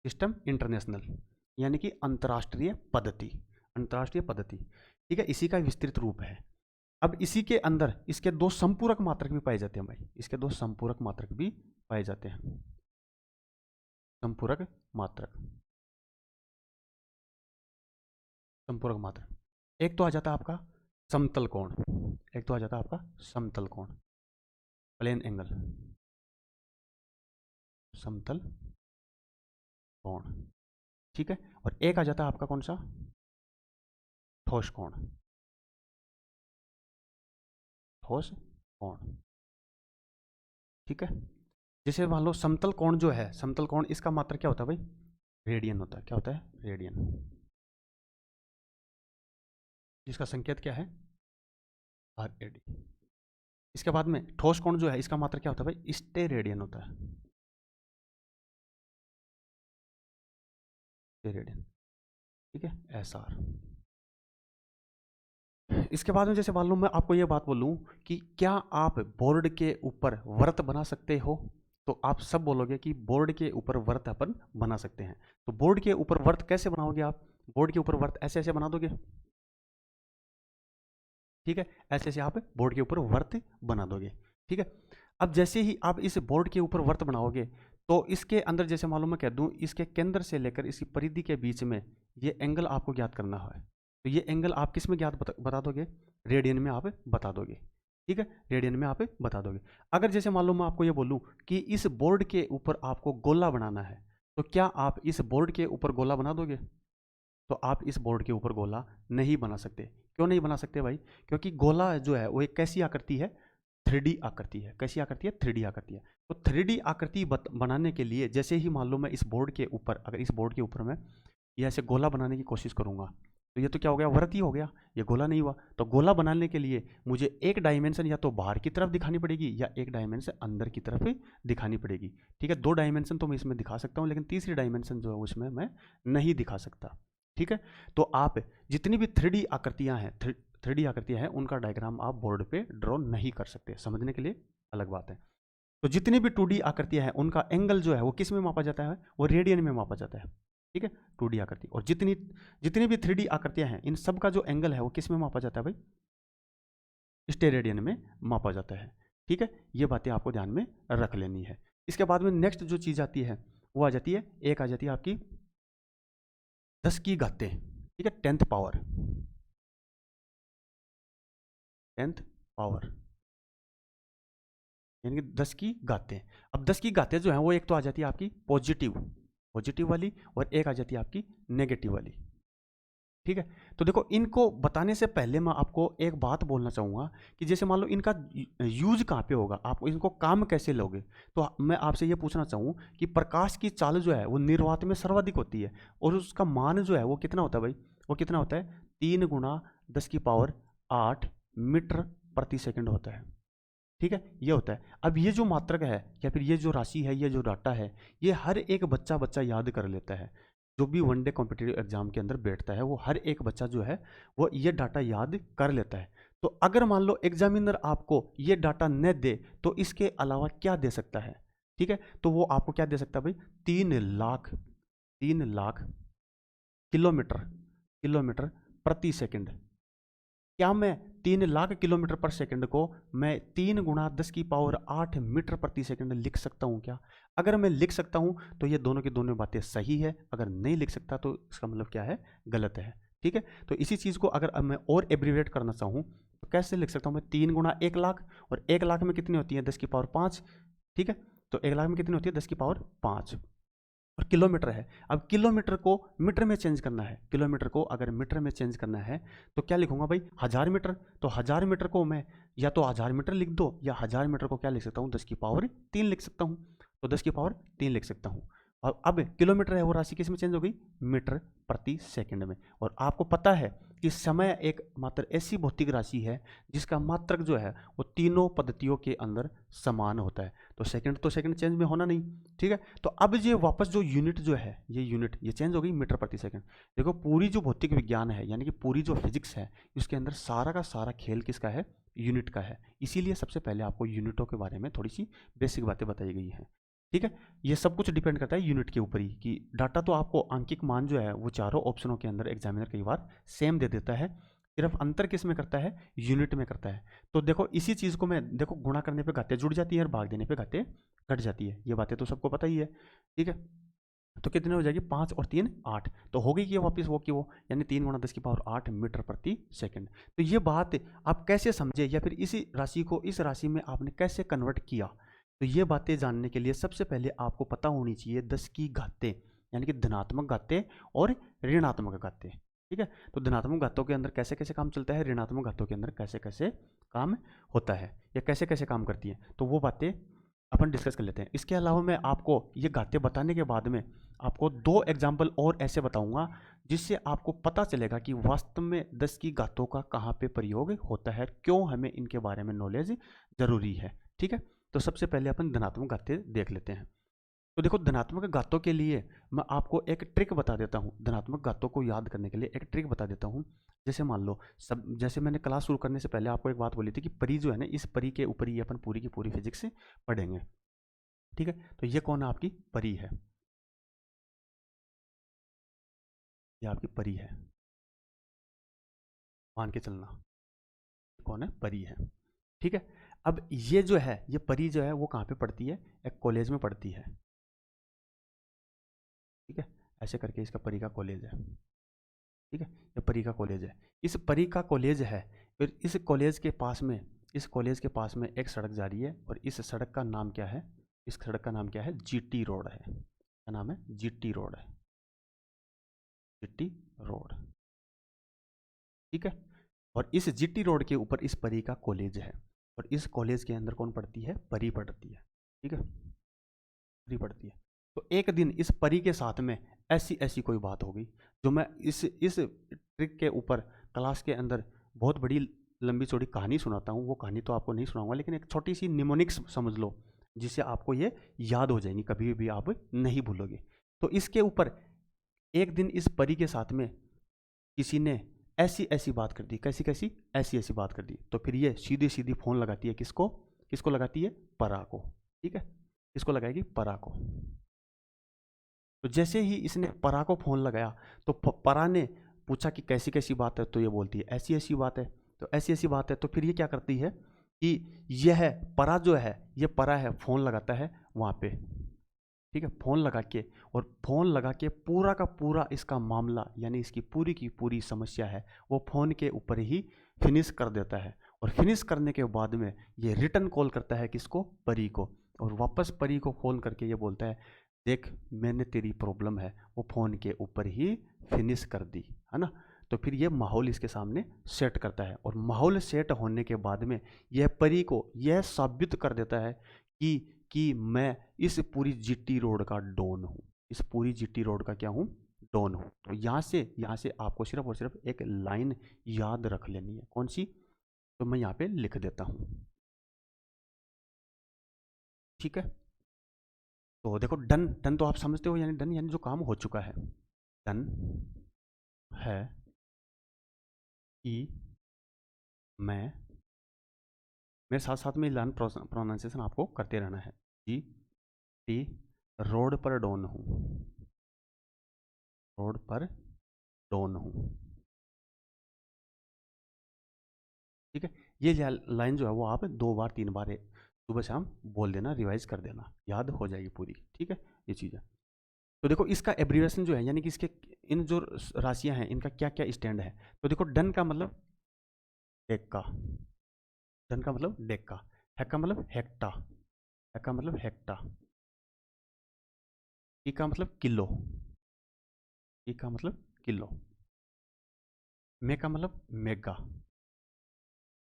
Speaker 1: system international यानी कि अंतर्राष्ट्रीय पद्धति, अंतर्राष्ट्रीय पद्धति, ठीक है। इसी का विस्तृत रूप है। अब इसी के अंदर इसके 2 संपूरक मात्रक भी पाए जाते हैं भाई, इसके 2 संपूरक मात्रक भी पाए जाते हैं। संपूरक मात्रक, संपूरक मात्रक, एक तो आ जाता है आपका समतल कोण, एक तो आ जाता है आपका समतल कोण, प्लेन एंगल, समतल कोण, ठीक है। और एक आ जाता है आपका कौन सा? ठोस कोण, ठोस कोण, ठीक है। जैसे मान लो समतल कोण जो है, समतल कोण इसका मात्रक क्या होता है भाई? रेडियन होता है। क्या होता है? रेडियन, जिसका संकेत क्या है? R A D. इसके बाद में ठोस कोण जो है इसका मात्रक क्या होता है भाई? स्टेरेडियन होता है, स्टेरेडियन, ठीक है, एस आर। इसके बाद में जैसे मान लो मैं आपको ये बात बोलूं कि क्या आप बोर्ड के ऊपर व्रत बना सकते हो, तो आप सब बोलोगे कि बोर्ड के ऊपर व्रत अपन बना सकते हैं। तो बोर्ड के ऊपर व्रत कैसे बनाओगे आप? बोर्ड के ऊपर व्रत ऐसे ऐसे बना दोगे, ठीक है, ऐसे ऐसे आप बोर्ड के ऊपर वर्त बना दोगे, ठीक है। अब जैसे ही आप इस बोर्ड के ऊपर वर्त बनाओगे तो इसके अंदर जैसे मालूम मैं कह दूं इसके केंद्र से लेकर इसकी परिधि के बीच में ये एंगल आपको ज्ञात करना है। तो ये एंगल आप किस में ज्ञात बता दोगे? रेडियन में आप बता दोगे, ठीक है, रेडियन में आप बता दोगे। अगर जैसे मालूम मैं आपको ये बोलूं कि इस बोर्ड के ऊपर आपको गोला बनाना है, तो क्या आप इस बोर्ड के ऊपर गोला बना दोगे? तो आप इस बोर्ड के ऊपर गोला नहीं बना सकते। क्यों नहीं बना सकते भाई? क्योंकि गोला जो है वो एक कैसी आकृति है? 3D आकृति है। कैसी आकृति है? 3D आकृति है। तो 3D आकृति बनाने के लिए जैसे ही मान लो मैं इस बोर्ड के ऊपर, अगर इस बोर्ड के ऊपर मैं ये ऐसे गोला बनाने की कोशिश करूंगा तो ये तो क्या हो गया? वृत्त ही हो गया, ये गोला नहीं हुआ। तो गोला बनाने के लिए मुझे एक डायमेंशन या तो बाहर की तरफ दिखानी पड़ेगी या एक डायमेंशन अंदर की तरफ दिखानी पड़ेगी, ठीक है। 2 डायमेंशन तो मैं इसमें दिखा सकता हूँ, लेकिन तीसरी डायमेंशन जो है उसमें मैं नहीं दिखा सकता, ठीक है। तो आप जितनी भी 3D आकृतियां हैं, 3D आकृतियां हैं, उनका डायग्राम आप बोर्ड पे ड्रॉ नहीं कर सकते। समझने के लिए अलग बात है। तो जितनी भी 2D आकृतियां हैं उनका एंगल जो है वो किस में मापा जाता है? वो रेडियन में मापा जाता है, ठीक है, 2D आकृति। और जितनी जितनी भी 3D आकृतियां हैं इन सब का जो एंगल है वो किस में मापा जाता है भाई? स्टेरेडियन में मापा जाता है, ठीक है। ये बातें आपको ध्यान में रख लेनी है। इसके बाद में नेक्स्ट जो चीज़ आती है वो आ जाती है, एक आ जाती है आपकी 10 की घातें, ठीक है, 10th पावर, 10th पावर यानी कि 10 की घातें। अब 10 की घातें जो है वो एक तो आ जाती है आपकी पॉजिटिव, पॉजिटिव वाली, और एक आ जाती है आपकी नेगेटिव वाली, ठीक है। तो देखो, इनको बताने से पहले मैं आपको एक बात बोलना चाहूँगा कि जैसे मान लो इनका यूज कहाँ पे होगा, आप इनको काम कैसे लोगे। तो मैं आपसे ये पूछना चाहूँ कि प्रकाश की चाल जो है वो निर्वात में सर्वाधिक होती है, और उसका मान जो है वो कितना होता है भाई, वो कितना होता है, 3 × 10⁸ मीटर प्रति सेकंड होता है, ठीक है, ये होता है। अब ये जो मात्रक है या फिर ये जो राशि है, ये जो डाटा है, ये हर एक बच्चा याद कर लेता है। जो भी वनडे कॉम्पिटिटिव एग्जाम के अंदर बैठता है वो हर एक बच्चा जो है वो ये डाटा याद कर लेता है। तो अगर मान लो एग्जामिनर आपको ये डाटा न दे तो इसके अलावा क्या दे सकता है, ठीक है, तो वो आपको क्या दे सकता है भाई, 3 लाख किलोमीटर किलोमीटर प्रति सेकंड। क्या मैं 3 लाख किलोमीटर पर सेकंड को मैं 3 × 10⁸ मीटर प्रति सेकंड लिख सकता हूं क्या? अगर मैं लिख सकता हूं तो ये दोनों की दोनों बातें सही है, अगर नहीं लिख सकता तो इसका मतलब क्या है, गलत है, ठीक है। तो इसी चीज को अगर अब मैं और एब्रीवेट करना चाहूं तो कैसे लिख सकता हूं मैं, 3 × 1 लाख, और 1 लाख में कितनी होती है, 10⁵ ठीक है, तो 1 लाख में कितनी होती है, 10⁵, और किलोमीटर है। अब किलोमीटर को मीटर में चेंज करना है, किलोमीटर को अगर मीटर में चेंज करना है तो क्या लिखूंगा भाई, 1000 मीटर। तो 1000 मीटर को मैं या तो 1000 मीटर लिख दो, या 1000 मीटर को क्या लिख सकता हूँ, 10⁻³ लिख सकता हूँ। तो 10⁻³ लिख सकता हूँ। और अब किलोमीटर है वो राशि किस में चेंज हो गई, मीटर प्रति सेकंड में। और आपको पता है कि समय एक मात्र ऐसी भौतिक राशि है जिसका मात्रक जो है वो तीनों पद्धतियों के अंदर समान होता है। तो सेकंड तो सेकंड चेंज में होना नहीं, ठीक है। तो अब ये वापस जो यूनिट जो है, ये यूनिट ये चेंज हो गई मीटर प्रति सेकंड। देखो, पूरी जो भौतिक विज्ञान है यानी कि पूरी जो फिजिक्स है उसके अंदर सारा का सारा खेल किसका है, यूनिट का है। इसीलिए सबसे पहले आपको यूनिटों के बारे में थोड़ी सी बेसिक बातें बताई गई हैं, ठीक है। ये सब कुछ डिपेंड करता है यूनिट के ऊपर ही, कि डाटा तो आपको अंकिक मान जो है वो चारों ऑप्शनों के अंदर एग्जामिनर कई बार सेम दे देता है, सिर्फ अंतर किस में करता है, यूनिट में करता है। तो देखो, इसी चीज़ को मैं देखो, गुणा करने पे घातें जुड़ जाती है और भाग देने पे घातें घट जाती है, ये बातें तो सबको पता ही है, ठीक है। तो कितने हो जाएगी, 5 और 3 8, तो हो गई कि वापस वो की वो, यानी 3 × 10⁸ मीटर प्रति सेकंड। तो ये बात आप कैसे समझे, या फिर इसी राशि को इस राशि में आपने कैसे कन्वर्ट किया, तो ये बातें जानने के लिए सबसे पहले आपको पता होनी चाहिए 10 की घातें, यानी कि धनात्मक घातें और ऋणात्मक घातें, ठीक है। तो धनात्मक घातों के अंदर कैसे कैसे काम चलता है, ऋणात्मक घातों के अंदर कैसे कैसे काम होता है, या कैसे कैसे काम करती है, तो वो बातें अपन डिस्कस कर लेते हैं। इसके अलावा मैं आपको ये घातें बताने के बाद में आपको 2 एग्जाम्पल और ऐसे बताऊंगा जिससे आपको पता चलेगा कि वास्तव में 10 की घातों का कहाँ पे प्रयोग होता है, क्यों हमें इनके बारे में नॉलेज जरूरी है, ठीक है। तो सबसे पहले अपन धनात्मक घातें देख लेते हैं। तो देखो, धनात्मक घातों के लिए मैं आपको एक ट्रिक बता देता हूँ, धनात्मक घातों को याद करने के लिए एक ट्रिक बता देता हूँ। जैसे मान लो, सब जैसे मैंने क्लास शुरू करने से पहले आपको एक बात बोली थी कि परी जो है ना, इस परी के ऊपर ही अपन पूरी की पूरी फिजिक्स पढ़ेंगे, ठीक है। तो ये कौन है, आपकी परी है, ये आपकी परी है, मान के चलना, कौन है, परी है, ठीक है। अब ये जो है, ये परी जो है वो कहाँ पे पढ़ती है, एक कॉलेज में पढ़ती है, ठीक है, ऐसे करके इसका परी का कॉलेज है, ठीक है, ये परी का कॉलेज है। इस परी का कॉलेज है, फिर इस कॉलेज के पास में, इस कॉलेज के पास में एक सड़क जा रही है, और इस सड़क का नाम क्या है, इस सड़क का नाम क्या है, जीटी रोड है, क्या नाम है, जीटी रोड है, जीटी रोड, ठीक है। और इस जीटी रोड के ऊपर इस परी का कॉलेज है, और इस कॉलेज के अंदर कौन पढ़ती है, परी पढ़ती है, ठीक है, परी पढ़ती है। तो एक दिन इस परी के साथ में ऐसी ऐसी कोई बात हो गई, जो मैं इस ट्रिक के ऊपर क्लास के अंदर बहुत बड़ी लंबी चौड़ी कहानी सुनाता हूँ, वो कहानी तो आपको नहीं सुनाऊंगा, लेकिन एक छोटी सी निमोनिक्स समझ लो जिससे आपको ये याद हो जाएंगी, कभी भी आप नहीं भूलोगे। तो इसके ऊपर एक दिन इस परी के साथ में किसी ने ऐसी ऐसी बात कर दी, कैसी कैसी, ऐसी ऐसी बात कर दी। तो फिर ये सीधी सीधी फोन लगाती है, किसको, किसको लगाती है, परा को, ठीक है, किसको लगाएगी, परा को। तो जैसे ही इसने परा को फोन लगाया तो परा ने पूछा कि कैसी कैसी बात है, तो ये बोलती है ऐसी ऐसी बात है, तो ऐसी ऐसी बात है। तो फिर ये क्या करती है कि यह परा जो है, ये परा है, फोन लगाता है वहाँ पे, ठीक है, फ़ोन लगा के, और फ़ोन लगा के पूरा का पूरा इसका मामला यानी इसकी पूरी की पूरी समस्या है वो फ़ोन के ऊपर ही फिनिश कर देता है। और फिनिश करने के बाद में ये रिटर्न कॉल करता है किसको, परी को, और वापस परी को फ़ोन करके ये बोलता है देख मैंने तेरी प्रॉब्लम है वो फ़ोन के ऊपर ही फिनिश कर दी, है ना। तो फिर ये माहौल इसके सामने सेट करता है, और माहौल सेट होने के बाद में यह परी को यह साबित कर देता है कि मैं इस पूरी जीटी रोड का डॉन हूँ, इस पूरी जीटी रोड का क्या हूँ, डॉन हूँ। तो यहाँ से आपको सिर्फ और सिर्फ एक लाइन याद रख लेनी है, कौन सी, तो मैं यहाँ पे लिख देता हूँ, ठीक है। तो देखो डन, डन तो आप समझते हो, यानी डन यानी जो काम हो चुका है। डन है कि मैं, मेरे साथ साथ में लर्न प्रोनाउंसिएशन आपको करते रहना है, जी टी रोड पर डॉन हूँ, रोड पर डॉन हूँ, ठीक है। ये लाइन जो है वो आप 2 बार 3 बार सुबह शाम बोल देना, रिवाइज कर देना, याद हो जाएगी पूरी, ठीक है, ये चीज़ है। तो देखो इसका एब्रीवेशन जो है यानी कि इसके इन जो राशियां हैं इनका क्या क्या स्टैंड है। तो देखो डन का मतलब डेक्का, डन का मतलब डेक्का, हैक का मतलब हेक्टा, हैक का मतलब हेक्टा, ई का मतलब किलो, ई का मतलब किलो, मे का मतलब मेगा।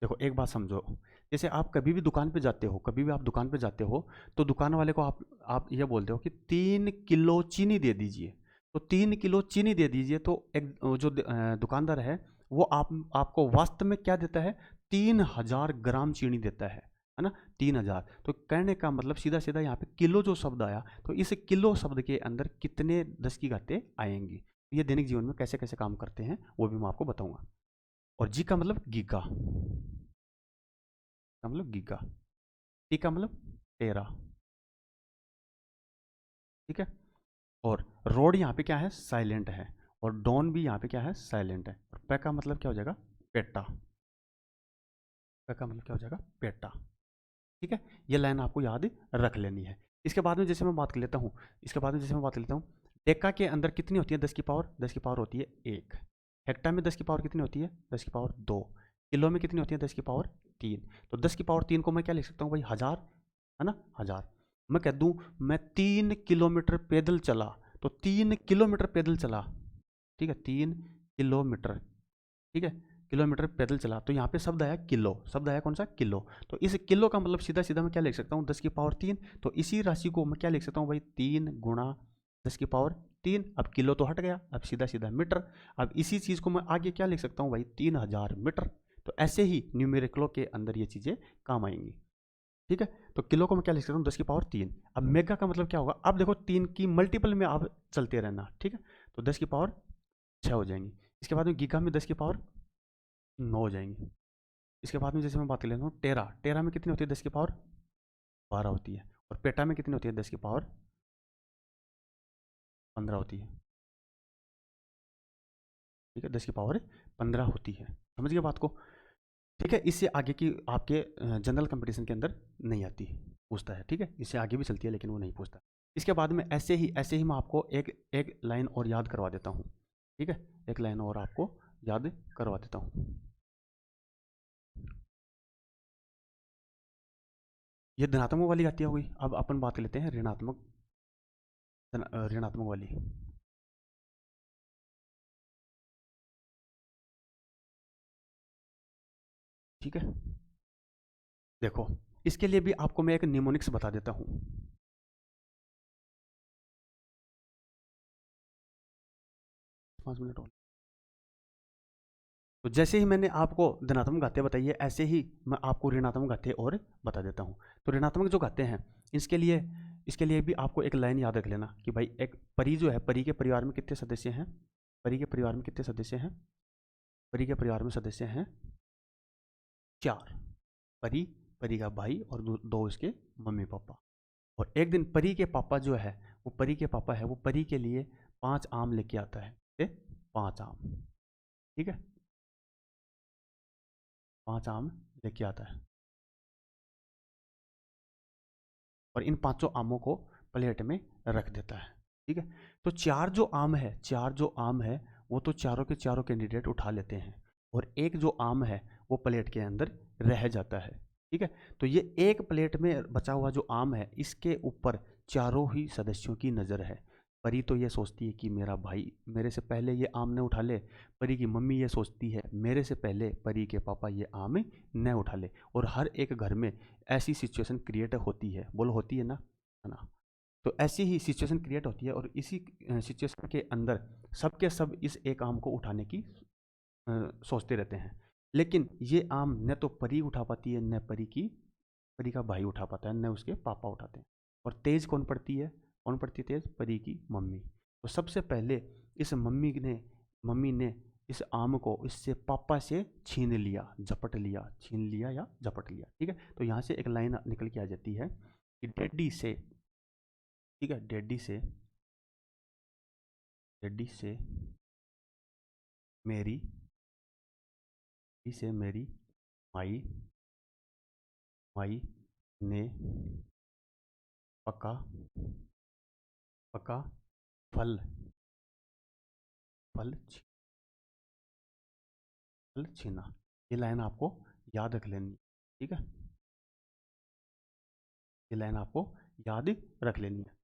Speaker 1: देखो एक बात समझो, जैसे आप कभी भी दुकान पे जाते हो, कभी भी आप दुकान पे जाते हो, तो दुकान वाले को आप ये बोलते हो कि 3 किलो चीनी दे दीजिए, तो 3 किलो चीनी दे दीजिए, तो एक जो दुकानदार है वो आपको वास्तव में क्या देता है, 3000 ग्राम चीनी देता है ना, 3000। तो कहने का मतलब सीधा सीधा यहाँ पे किलो जो शब्द आया, तो इस किलो शब्द के अंदर कितने 10 की घातें आएंगी, ये दैनिक जीवन में कैसे कैसे काम करते हैं वो भी मैं आपको बताऊंगा। और जी का मतलब गीगा, का मतलब गीगा, टी का मतलब टेरा, ठीक है। और रोड यहाँ पे क्या है, साइलेंट है, और डॉन भी यहाँ पे क्या है, साइलेंट है। और पे का मतलब क्या हो जाएगा, पेटा, पे का मतलब क्या हो जाएगा, पेटा, ठीक है। ये लाइन आपको याद रख लेनी है। इसके बाद में जैसे मैं बात कर लेता हूँ, इसके बाद में जैसे मैं बात कर लेता हूँ, डेका के अंदर कितनी होती है, 10 की पावर, 10 की पावर होती है 1। हेक्टा में 10 की पावर कितनी होती है, 10 की पावर 2। किलो में कितनी होती है, 10 की पावर 3। तो 10 की पावर 3 को मैं क्या लिख सकता हूँ भाई, 1000, है ना, 1000। मैं कह दूँ मैं 3 किलोमीटर पैदल चला, तो 3 किलोमीटर पैदल चला, ठीक है, 3 किलोमीटर, ठीक है, किलोमीटर पैदल चला। तो यहाँ पे शब्द आया किलो, शब्द आया कौन सा, किलो। तो इस किलो का मतलब सीधा सीधा मैं क्या लिख सकता हूँ, 10 की पावर 3। तो इसी राशि को मैं क्या लिख सकता हूँ भाई, 3 गुणा 10 की पावर 3। अब किलो तो हट गया, अब सीधा सीधा मीटर। अब इसी चीज़ को मैं आगे क्या लिख सकता हूँ भाई, 3000 मीटर। तो ऐसे ही न्यूमेरिकलों के अंदर ये चीज़ें काम आएंगी, ठीक है। तो किलो को मैं क्या लिख सकता हूँ, 10 की पावर 3। अब मेगा का मतलब क्या होगा, अब देखो 3 की मल्टीपल में आप चलते रहना, ठीक है। तो 10 की पावर 6 हो जाएंगी। इसके बाद में गीगा में 10 की पावर 9 हो जाएंगी। इसके बाद में जैसे मैं बात कर लेता हूँ टेरा, टेरा में कितनी होती है, 10 की पावर 12 होती है। और पेटा में कितनी होती है, 10 की पावर 15 होती है, ठीक है, 10 की पावर 15 होती है। समझ गए बात को, ठीक है। इससे आगे की आपके जनरल कंपटीशन के अंदर नहीं आती, पूछता है, ठीक है, इससे आगे भी चलती है लेकिन वो नहीं पूछता। इसके बाद में ऐसे ही मैं आपको एक एक लाइन और याद करवा देता हूँ, ठीक है, एक लाइन और आपको याद करवा देता हूँ। ये धनात्मक वाली आती होगी, अब अपन बात कर लेते हैं ऋणात्मक, ऋणात्मक वाली, ठीक है। देखो इसके लिए भी आपको मैं एक निमोनिक्स बता देता हूँ। 5 मिनट और, तो जैसे ही मैंने आपको धनात्मक घाते बताई है, ऐसे ही मैं आपको ऋणात्मक घाते और बता देता हूँ। तो ऋणात्मक जो घाते हैं इसके लिए भी आपको एक लाइन याद रख लेना कि भाई एक परी जो है, परी के परिवार में कितने सदस्य हैं, परी के परिवार में कितने सदस्य हैं, परी के परिवार में सदस्य हैं 4। परी, परी का भाई और दो इसके मम्मी पापा। और एक दिन परी के पापा जो है, वो परी के पापा है, वो परी के लिए 5 आम लेके आता है, 5 आम, ठीक है, 5 आम लेके आता है। और इन 5 आमों को प्लेट में रख देता है। ठीक है, तो चार जो आम है वो तो चारों के चारों कैंडिडेट उठा लेते हैं और एक जो आम है वो प्लेट के अंदर रह जाता है। ठीक है, तो ये एक प्लेट में बचा हुआ जो आम है इसके ऊपर चारों ही सदस्यों की नज़र है। परी तो ये सोचती है कि मेरा भाई मेरे से पहले ये आम न उठा ले। परी की मम्मी ये सोचती है मेरे से पहले परी के पापा ये आम न उठा ले। और हर एक घर में ऐसी सिचुएशन क्रिएट होती है, बोलो होती है ना। तो ऐसी ही सिचुएशन क्रिएट होती है और इसी सिचुएशन के अंदर सब के सब इस एक आम को उठाने की सोचते रहते हैं। लेकिन ये आम न तो परी उठा पाती है, न परी का भाई उठा पाता है, न उसके पापा उठाते हैं। और तेज कौन पड़ती है तेज? परी की मम्मी। तो सबसे पहले इस मम्मी ने इस आम को इससे पापा से छीन लिया, झपट लिया, छीन लिया या झपट लिया। ठीक है, तो यहाँ से एक लाइन निकल के आ जाती है कि डैडी से, ठीक है, डैडी से मेरी माई ने पका फल फल छी- फल छीना। ये लाइन आपको याद रख लेनी। ठीक है, ये लाइन आपको याद रख लेनी है।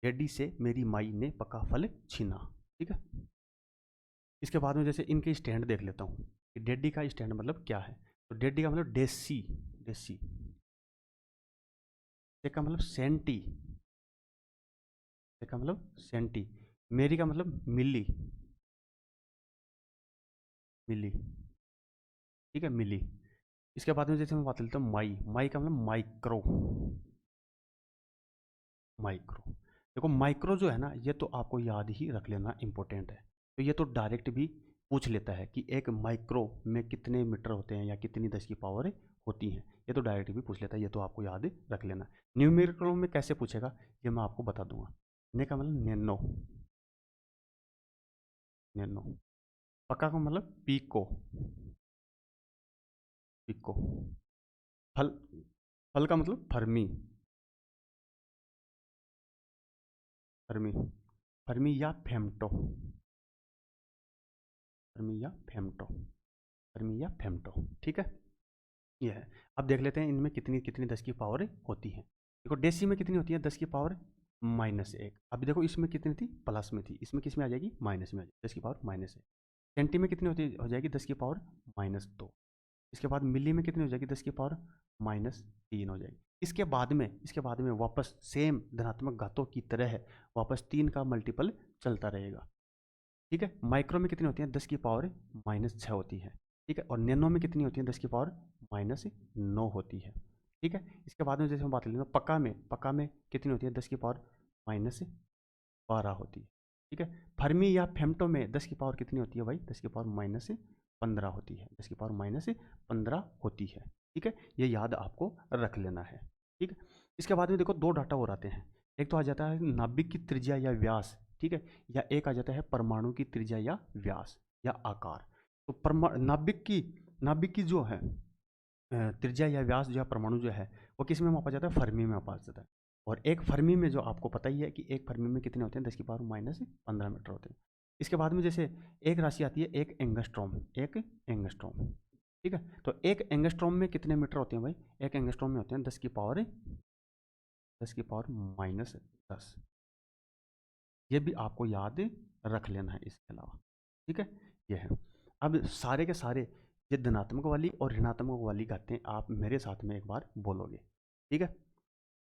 Speaker 1: डैडी से मेरी माई ने पका फल छीना। ठीक है, इसके बाद में जैसे इनके स्टैंड देख लेता हूँ कि डैडी का स्टैंड मतलब क्या है। तो डैडी का मतलब देसी, का मतलब सेंटी, का मतलब सेंटी। मेरी का मतलब मिली, ठीक है, मिली। इसके बाद में जैसे मैं बात लेता हूँ माई का मतलब माइक्रो। देखो माइक्रो जो है ना ये तो आपको याद ही रख लेना इंपॉर्टेंट है। तो ये तो डायरेक्ट भी पूछ लेता है कि एक माइक्रो में कितने मीटर होते हैं या कितनी 10 की पावर होती हैं। ये तो डायरेक्ट भी पूछ लेता है, ये तो आपको याद रख लेना। न्यूमेरिकल में कैसे पूछेगा ये मैं आपको बता दूंगा। ने का मतलब नैनो। पक्का का मतलब पिको। फल फल का मतलब फर्मी फर्मी या फेमटो, ठीक है, ये है। अब देख लेते हैं इनमें कितनी कितनी 10 की पावर होती है। देखो डेसी में कितनी होती है 10 की पावर -1। अब देखो इसमें कितनी थी, प्लस में थी, इसमें किस में आ जाएगी, माइनस में आ जाएगी, 10 की पावर -1। सेंटी में कितनी होती हो जाएगी 10 की पावर -2। इसके बाद मिली में कितनी हो जाएगी 10 की पावर -3 हो जाएगी। इसके बाद में वापस सेम धनात्मक घातों की तरह वापस 3 का मल्टीपल चलता रहेगा। ठीक है, माइक्रो में कितनी होती है 10 की पावर -6 होती है। ठीक है, और नैनो में कितनी होती है 10 की पावर -9 होती है। ठीक है, इसके बाद में जैसे हम बात लेंगे पक्का में कितनी होती है 10 की पावर -12 होती है। ठीक है, फर्मी या फेमटो में 10 की पावर कितनी होती है भाई, 10 की पावर -15 होती है, 10 की पावर -15 होती है। ठीक है, ये याद आपको रख लेना है। ठीक है, इसके बाद में देखो दो डाटा और आते हैं। एक तो आ जाता है नाभिक की त्रिज्या या व्यास, ठीक है, या एक आ जाता है परमाणु की त्रिज्या या व्यास या आकार। तो नाभिक की जो है त्रिज्या या व्यास जो है परमाणु जो है वो किस में मापा जाता है, फर्मी में मापा जाता है। और एक फर्मी में जो आपको पता ही है कि एक फर्मी में कितने होते हैं 10 की पावर -15 मीटर होते हैं। इसके बाद में जैसे एक राशि आती है एक एंगस्ट्रॉम। ठीक है, तो एक एंगस्ट्रॉम में कितने मीटर होते हैं भाई, एक एंगस्ट्रॉम में होते हैं 10 की पावर -10। ये भी आपको याद रख लेना है इसके अलावा। ठीक है, ये है। अब सारे के सारे ये धनात्मक वाली और ऋणात्मक वाली घातें आप मेरे साथ में एक बार बोलोगे। ठीक है,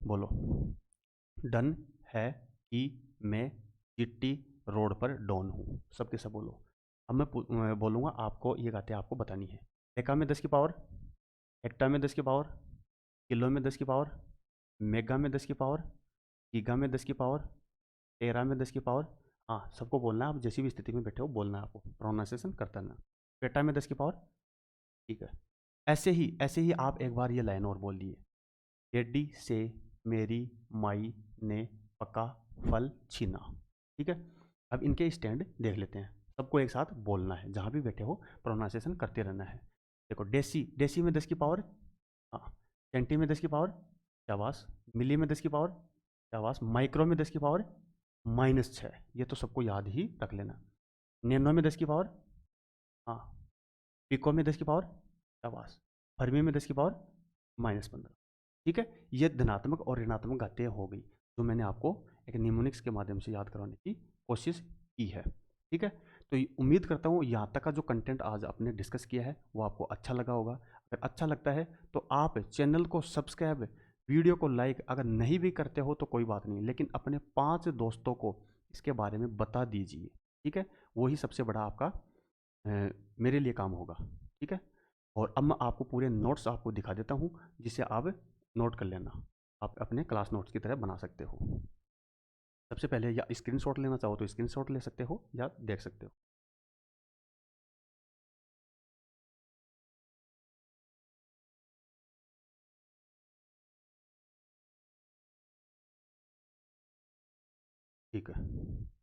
Speaker 1: बोलो। डन है कि मैं चिट्टी रोड पर डॉन हूँ, सबके सब बोलो। अब मैं बोलूँगा आपको ये गाते आपको बतानी है। एका में 10 की पावर, हेक्टा में 10 की पावर, किलो में 10 की पावर, मेगा में 10 की पावर, गीगा में 10 की पावर, टेरा में 10 की पावर। हाँ, सबको बोलना है, आप जैसी भी स्थिति में बैठे हो बोलना है, आपको प्रोनाउंसिएशन करता रहना। पेटा में 10 की पावर, ठीक है। ऐसे ही आप एक बार ये लाइन और बोल दिए। टेडी से मेरी माई ने पका फल छीना। ठीक है, अब इनके स्टैंड देख लेते हैं। सबको एक साथ बोलना है, जहाँ भी बैठे हो प्रोनाउंसिएशन करते रहना है। देखो डेसी में 10 की पावर, हाँ, सेंटी में 10 की पावर, शाबाश, मिली में 10 की पावर, आवास माइक्रो में 10⁻⁻⁶, ये तो सबको याद ही रख लेना। नैनो में 10 की पावर, हाँ, पिको में 10 की पावर आवास, फर्मी में 10 की पावर -15। ठीक है, ये धनात्मक और ऋणात्मक घातें हो गई जो मैंने आपको एक निमोनिक्स के माध्यम से याद करवाने की कोशिश की है। ठीक है, तो उम्मीद करता हूँ यहाँ तक का जो कंटेंट आज आपने डिस्कस किया है वो आपको अच्छा लगा होगा। अगर अच्छा लगता है तो आप चैनल को सब्सक्राइब, वीडियो को लाइक अगर नहीं भी करते हो तो कोई बात नहीं, लेकिन अपने 5 दोस्तों को इसके बारे में बता दीजिए। ठीक है, वही सबसे बड़ा आपका मेरे लिए काम होगा। ठीक है, और अब मैं आपको पूरे नोट्स आपको दिखा देता हूँ जिसे आप नोट कर लेना, आप अपने क्लास नोट्स की तरह बना सकते हो। सबसे पहले या स्क्रीनशॉट लेना चाहो तो स्क्रीनशॉट ले सकते हो या देख सकते हो। ठीक है।